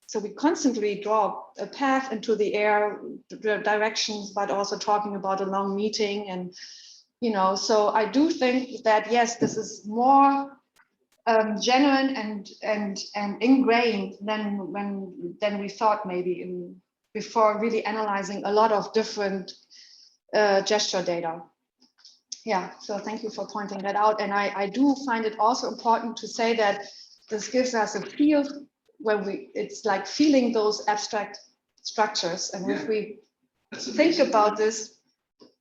So we constantly draw a path into the air, directions, but also talking about a long meeting. And, so I do think that, yes, this is more genuine and ingrained than we thought maybe before really analyzing a lot of different gesture data. Yeah, so thank you for pointing that out. And I do find it also important to say that this gives us a feel where it's like feeling those abstract structures. And if we think about this,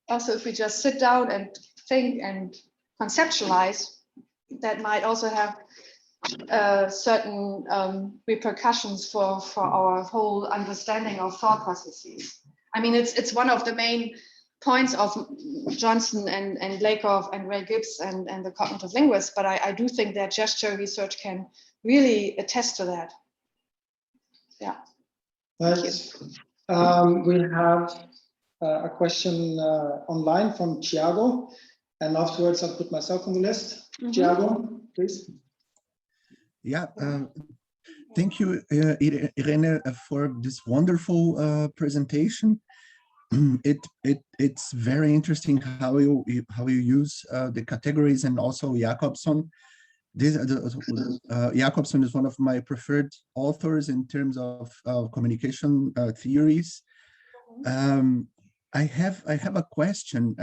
also if we just sit down and think and conceptualize, that might also have certain repercussions for our whole understanding of thought processes. I mean, it's one of the main points of Johnson and Lakoff and Ray Gibbs and the cognitive linguists, but I do think that gesture research can really attest to that. Yeah. Right. We have a question online from Thiago, and afterwards I'll put myself on the list. Thiago, please. Yeah, thank you, Irene, for this wonderful presentation. It's very interesting how you use the categories, and also Jakobson. Jakobson is one of my preferred authors in terms of communication theories. I have a question.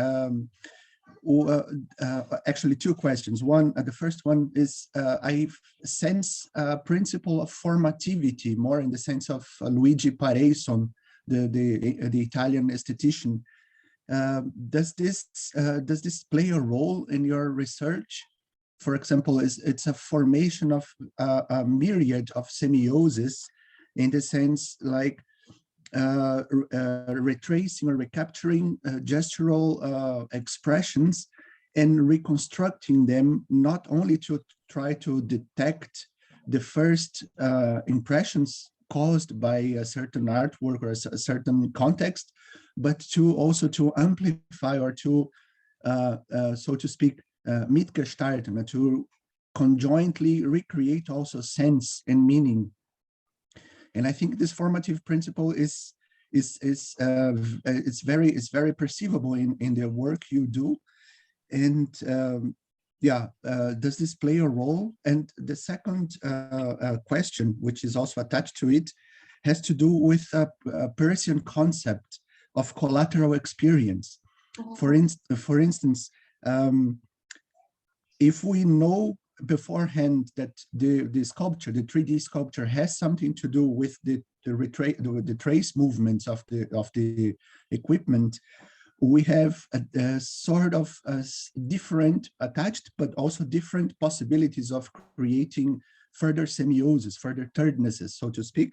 Actually, two questions. The first one is I sense a principle of formativity more in the sense of Luigi Pareison, the Italian aesthetician. Does this play a role in your research? For example, it's a formation of a myriad of semiosis, in the sense like retracing or recapturing gestural expressions and reconstructing them, not only to try to detect the first impressions caused by a certain artwork or a certain context, but also to amplify or to, so to speak, mitgestalten, to conjointly recreate also sense and meaning. And I think this formative principle is very perceivable in the work you do. And does this play a role? And the second question, which is also attached to it, has to do with a Persian concept of collateral experience. For instance, if we know beforehand that the sculpture, the 3D sculpture, has something to do with the trace movements of the equipment, we have a sort of different attached, but also different possibilities of creating further semiosis, further thirdnesses, so to speak.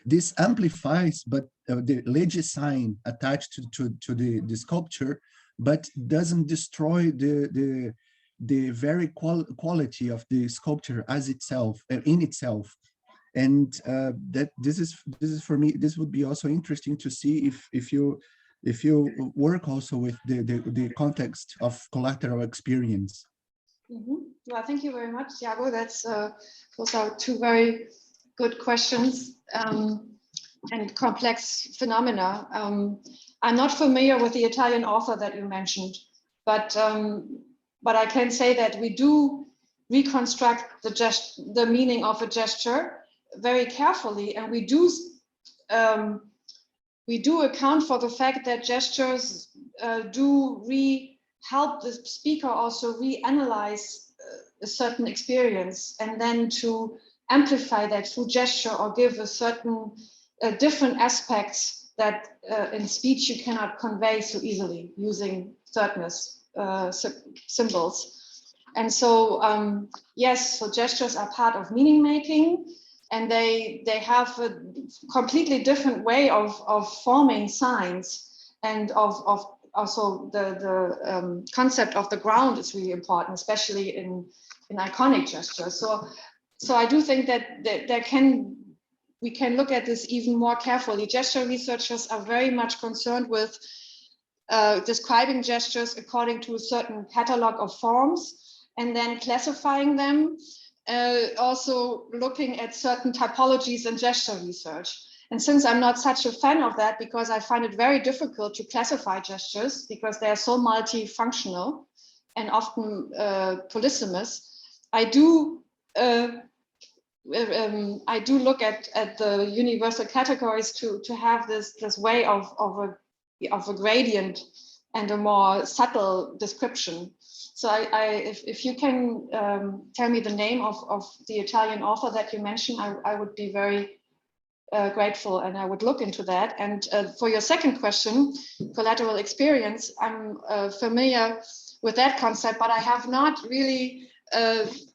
This amplifies, but the legisign attached to the sculpture, but doesn't destroy the very quality of the sculpture as itself, in itself. And that this is for me, this would be also interesting to see if you work also with the context of collateral experience. Well, thank you very much, Iago. Those are two very good questions and complex phenomena. I'm not familiar with the Italian author that you mentioned, but I can say that we do reconstruct the meaning of a gesture very carefully, and we do account for the fact that gestures do help the speaker also reanalyze a certain experience, and then to amplify that through gesture or give a certain different aspects that in speech you cannot convey so easily using thirdness symbols. And so yes, so gestures are part of meaning making, and they have a completely different way of forming signs, and of also the concept of the ground is really important, especially in iconic gestures. So I do think that we can look at this even more carefully. Gesture researchers are very much concerned with describing gestures according to a certain catalog of forms and then classifying them, also looking at certain typologies in gesture research. And since I'm not such a fan of that, because I find it very difficult to classify gestures because they are so multifunctional and often polysemous, I do look at the universal categories to have this way of a gradient and a more subtle description. So if you can tell me the name of the Italian author that you mentioned, I would be very grateful, and I would look into that. And for your second question, collateral experience, I'm familiar with that concept, but I have not really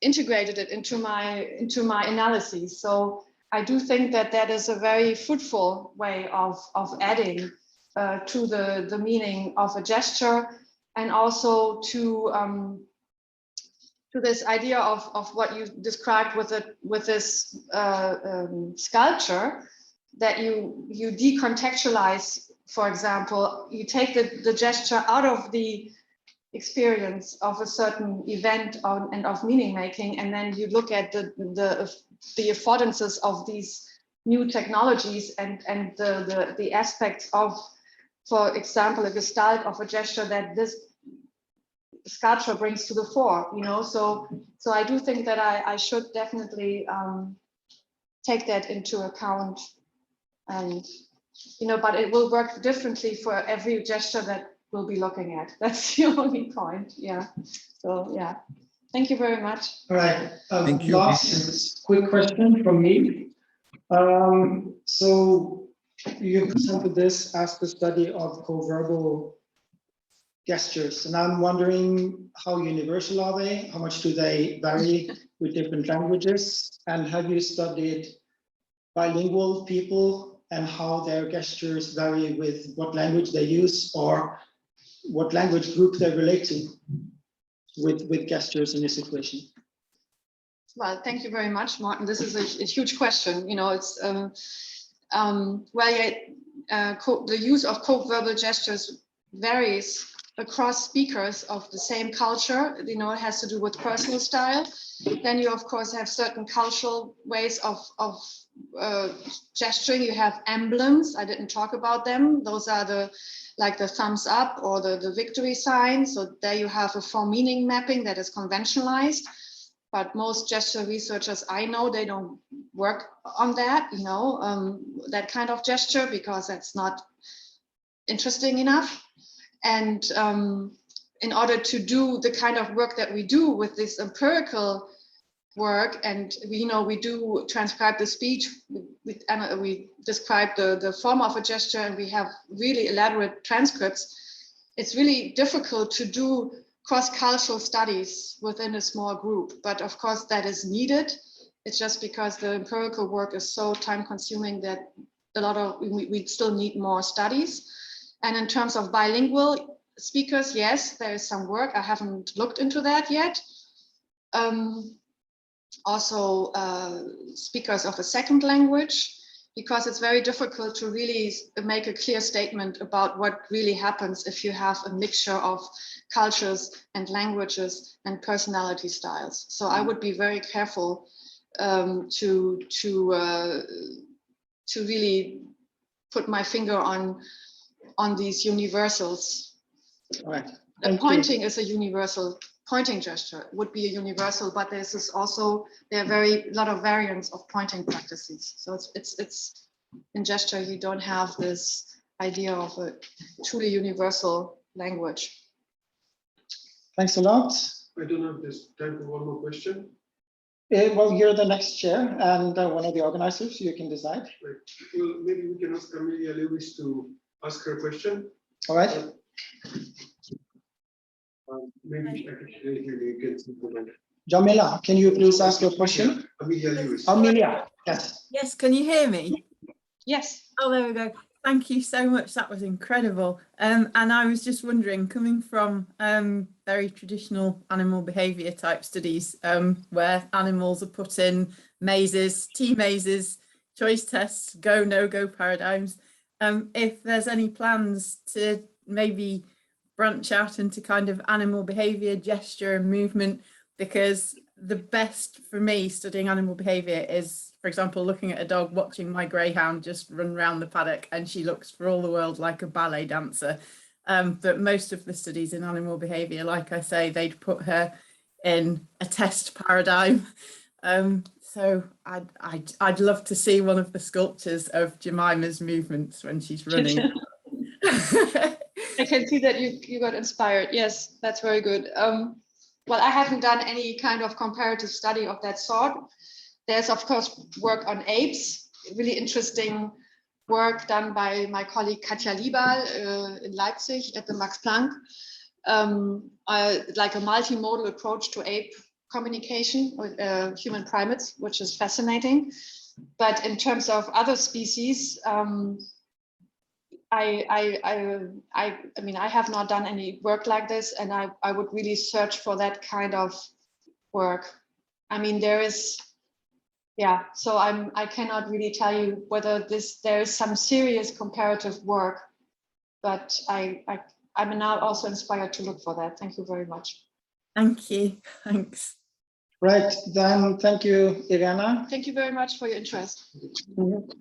integrated it into my analysis. So I do think that is a very fruitful way of adding to the meaning of a gesture, and also to this idea of what you described with this sculpture, that you decontextualize. For example, you take the gesture out of the experience of a certain event and of meaning making, and then you look at the affordances of these new technologies and the aspects of, for example, a gestalt of a gesture that this sculpture brings to the fore, you know. So I do think that I should definitely take that into account, and but it will work differently for every gesture that we'll be looking at. That's the only point. Yeah. So yeah, thank you very much. All right. Thank you. Last quick question from me. So you presented this as the study of coverbal gestures, and I'm wondering, how universal are they? How much do they vary with different languages? And have you studied bilingual people and how their gestures vary with what language they use, or what language group they relate to with gestures in this situation? Well, thank you very much, Martin. This is a huge question. You know, it's well, yeah, the use of co-verbal gestures varies across speakers of the same culture. You know, it has to do with personal style. Then you, of course, have certain cultural ways of gesturing. You have emblems. I didn't talk about them. Those are the like the thumbs up or the victory sign. So there you have a form meaning mapping that is conventionalized. But most gesture researchers I know, they don't work on that, you know, that kind of gesture, because that's not interesting enough. And in order to do the kind of work that we do with this empirical work, and we, you know, we do transcribe the speech, we describe the form of a gesture, and we have really elaborate transcripts. It's really difficult to do cross-cultural studies within a small group, but of course that is needed. It's just because the empirical work is so time-consuming that a lot of we still need more studies. And in terms of bilingual speakers, yes, there is some work. I haven't looked into that yet. Also, speakers of a second language, because it's very difficult to really make a clear statement about what really happens if you have a mixture of cultures and languages and personality styles. So I would be very careful to really put my finger on these universals. All right. Pointing is a universal. Pointing gesture would be a universal, but there are a lot of variants of pointing practices. So it's in gesture, you don't have this idea of a truly universal language. Thanks a lot. I don't know if there's time for one more question. Well, you're the next chair and one of the organizers, you can decide. Right. Well, maybe we can ask Amelia Lewis to ask her question. All right. Maybe I can hear you again. Jamila, can you please ask your question? Amelia Lewis. Amelia, yes. Yes, can you hear me? Yes. Oh, there we go. Thank you so much. That was incredible. And I was just wondering, coming from very traditional animal behaviour type studies, where animals are put in mazes, T-mazes, choice tests, go, no-go paradigms, if there's any plans to maybe branch out into kind of animal behaviour, gesture and movement, because the best for me studying animal behaviour is, for example, looking at a dog, watching my greyhound just run around the paddock, and she looks for all the world like a ballet dancer. But most of the studies in animal behaviour, like I say, they'd put her in a test paradigm. So I'd love to see one of the sculptures of Jemima's movements when she's running. I can see that you got inspired. Yes, that's very good. Well, I haven't done any kind of comparative study of that sort. There's, of course, work on apes, really interesting work done by my colleague Katja Liebal in Leipzig at the Max Planck, like a multimodal approach to ape communication with human primates, which is fascinating. But in terms of other species, I mean, I have not done any work like this, and I would really search for that kind of work. I mean, there is, yeah, so I cannot really tell you whether there is some serious comparative work, but I'm now also inspired to look for that. Thank you very much. Thank you. Thanks. Right, then thank you, Irena. Thank you very much for your interest. Mm-hmm.